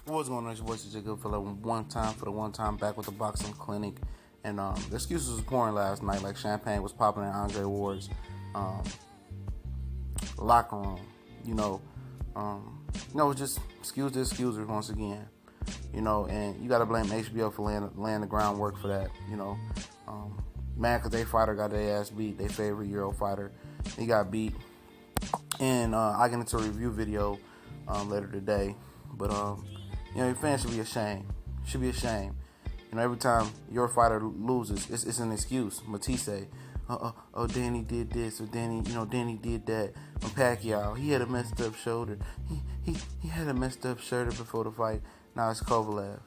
What's going on? It's your boy Sergey Kovalev one time back with the boxing clinic, and the excuses was pouring last night. Like champagne was popping in Andre Ward's locker room. Just excusers once again. And you gotta blame HBO for laying the groundwork for that. Mad because they fighter got their ass beat. Their favorite Euro fighter, he got beat, and I get into a review video later today, but your fans should be ashamed. Should be ashamed. Every time your fighter loses, it's an excuse. Matisse, Danny did this, or Danny did that. When Pacquiao, he had a messed up shoulder. He had a messed up shoulder before the fight. Now it's Kovalev.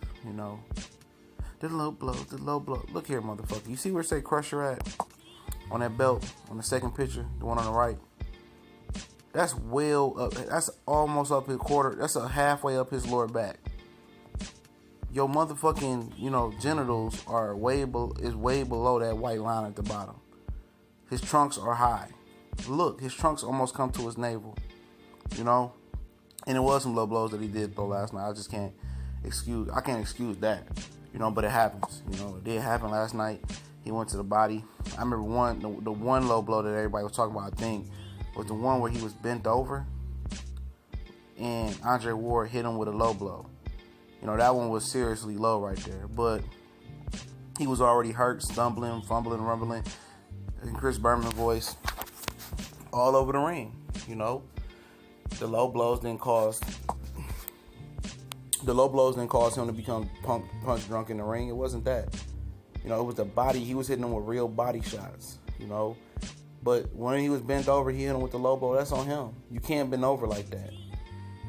The low blow. Look here, motherfucker. You see where it say Crusher at? On that belt, on the second picture, the one on the right. That's well up. That's almost up his quarter. That's a halfway up his lower back. Your motherfucking, genitals are way below that white line at the bottom. His trunks are high. Look, his trunks almost come to his navel. And it was some low blows that he did throw last night. I can't excuse that. But it happens. It did happen last night. He went to the body. I remember the one low blow that everybody was talking about, I think, was the one where he was bent over and Andre Ward hit him with a low blow. That one was seriously low right there. But he was already hurt, stumbling, fumbling, rumbling. In Chris Berman voice, all over the ring. The low blows didn't cause him to become punch drunk in the ring. It wasn't that. It was the body. He was hitting him with real body shots. But when he was bent over, he hit him with the low blow. That's on him. You can't bend over like that.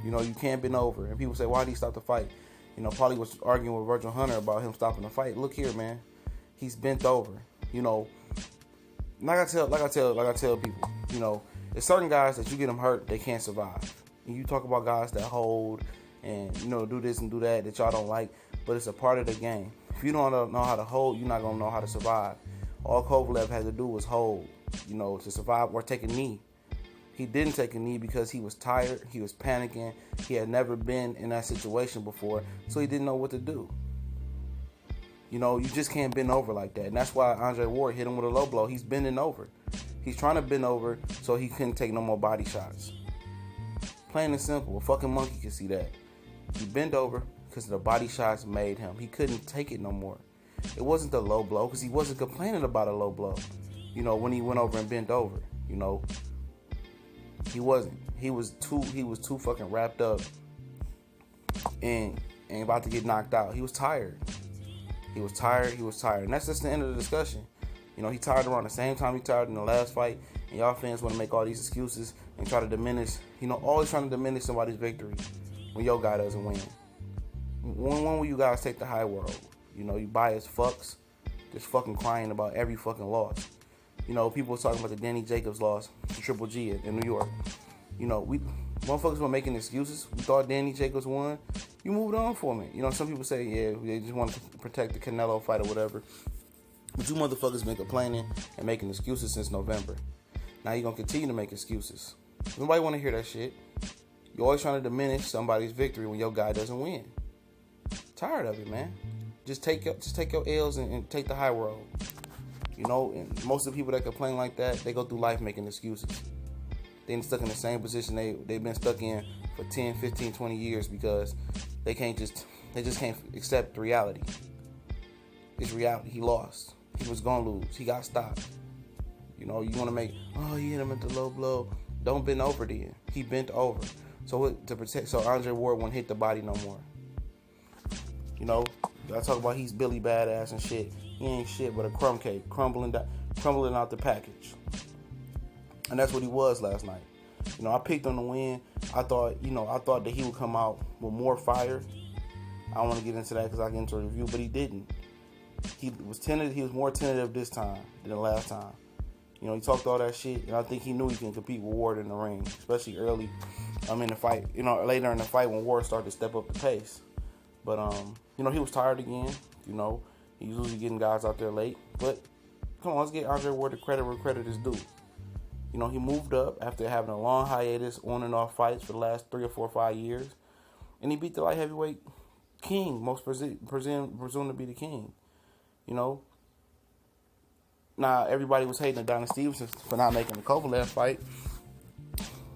You can't bend over. And people say, why did he stop the fight? Paulie was arguing with Virgil Hunter about him stopping the fight. Look here, man. He's bent over. Like I tell people, there's certain guys that you get them hurt, they can't survive. And you talk about guys that hold and, do this and do that y'all don't like, but it's a part of the game. If you don't know how to hold, you're not going to know how to survive. All Kovalev had to do was hold, to survive or take a knee. He didn't take a knee because he was tired, he was panicking, he had never been in that situation before, so he didn't know what to do. You just can't bend over like that. And that's why Andre Ward hit him with a low blow. He's bending over. He's trying to bend over so he couldn't take no more body shots. Plain and simple. A fucking monkey can see that. He bent over because the body shots made him. He couldn't take it no more. It wasn't the low blow because he wasn't complaining about a low blow. When he went over and bent over. He wasn't. He was too fucking wrapped up and about to get knocked out. He was tired. And that's just the end of the discussion. He tired around the same time he tired in the last fight. And y'all fans want to make all these excuses and try to diminish, always trying to diminish somebody's victory when your guy doesn't win. When will you guys take the high road? You biased fucks just fucking crying about every fucking loss. People were talking about the Danny Jacobs loss to Triple G in New York. Motherfuckers were making excuses. We thought Danny Jacobs won. You moved on from it. Some people say, yeah, they just want to protect the Canelo fight or whatever. But you motherfuckers been complaining and making excuses since November. Now you're going to continue to make excuses. Nobody want to hear that shit. You're always trying to diminish somebody's victory when your guy doesn't win. Tired of it, man. Just take your L's and take the high road. And most of the people that complain like that, they go through life making excuses. They're stuck in the same position they've been stuck in for 10, 15, 20 years because they just can't accept reality. It's reality. He lost. He was going to lose. He got stopped. You want to make, he hit him at the low blow. Don't bend over then. He bent over. So Andre Ward won't hit the body no more. I talk about he's Billy Badass and shit. He ain't shit but a crumb cake, crumbling out the package. And that's what he was last night. I picked on the win. I thought that he would come out with more fire. I don't want to get into that because I get into a review, but he didn't. He was tentative. He was more tentative this time than the last time. He talked all that shit, and I think he knew he can compete with Ward in the ring, especially early. In the fight. Later in the fight when Ward started to step up the pace. But he was tired again. He's usually getting guys out there late. But come on, let's get Andre Ward the credit where credit is due. He moved up after having a long hiatus, on and off fights for the last 3 or 4 or 5 years. And he beat the light heavyweight king, most presumed to be the king. You know. Now, everybody was hating Adonis Stevenson for not making the Kovalev fight.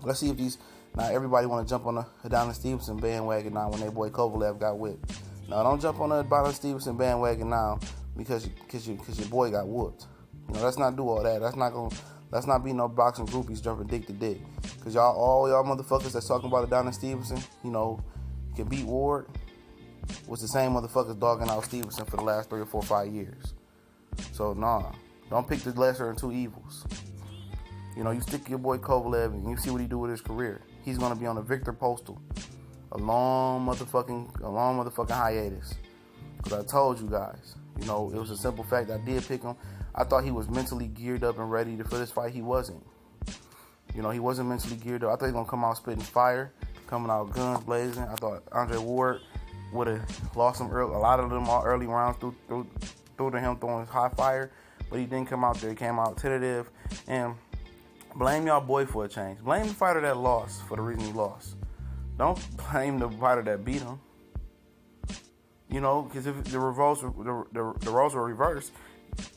Let's see if these... Now, everybody want to jump on the Adonis Stevenson bandwagon now when their boy Kovalev got whipped. Now, don't jump on the Adonis Stevenson bandwagon now because your boy got whooped. You know, let's not do all that. Let's not be no boxing groupies jumping dick to dick. Because all y'all motherfuckers that's talking about Adonis Stevenson, you know, can beat Ward, was the same motherfuckers dogging out Stevenson for the last 3 or 4 or 5 years. So, nah. Don't pick the lesser of two evils. You know, you stick your boy Kovalev and you see what he do with his career. He's going to be on a Victor Postal. A long motherfucking hiatus. Because I told you guys, you know, it was a simple fact. I did pick him. I thought he was mentally geared up and ready for this fight. He wasn't. You know, he wasn't mentally geared up. I thought he was going to come out spitting fire, coming out guns blazing. I thought Andre Ward would have lost a lot of them early rounds through to him throwing hot fire. But he didn't come out there. He came out tentative. And blame y'all boy for a change. Blame the fighter that lost for the reason he lost. Don't blame the fighter that beat him. You know, because if the roles were reversed,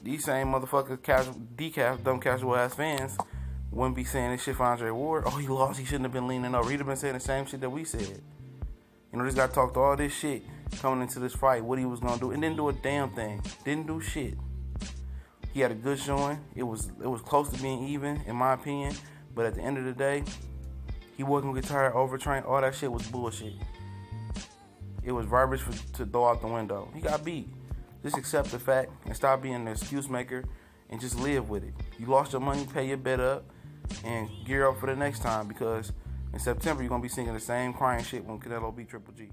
these same motherfuckers, dumb casual ass fans, wouldn't be saying this shit for Andre Ward. Oh, he lost. He shouldn't have been leaning over. He'd have been saying the same shit that we said. You know, this guy talked all this shit coming into this fight, what he was going to do, and didn't do a damn thing. Didn't do shit. He had a good showing. It was close to being even, in my opinion. But at the end of the day, he wasn't going to get tired, overtrained. All that shit was bullshit. It was garbage to throw out the window. He got beat. Just accept the fact and stop being an excuse maker and just live with it. You lost your money, pay your bet up, and gear up for the next time because in September you're going to be singing the same crying shit when Canelo beat Triple G.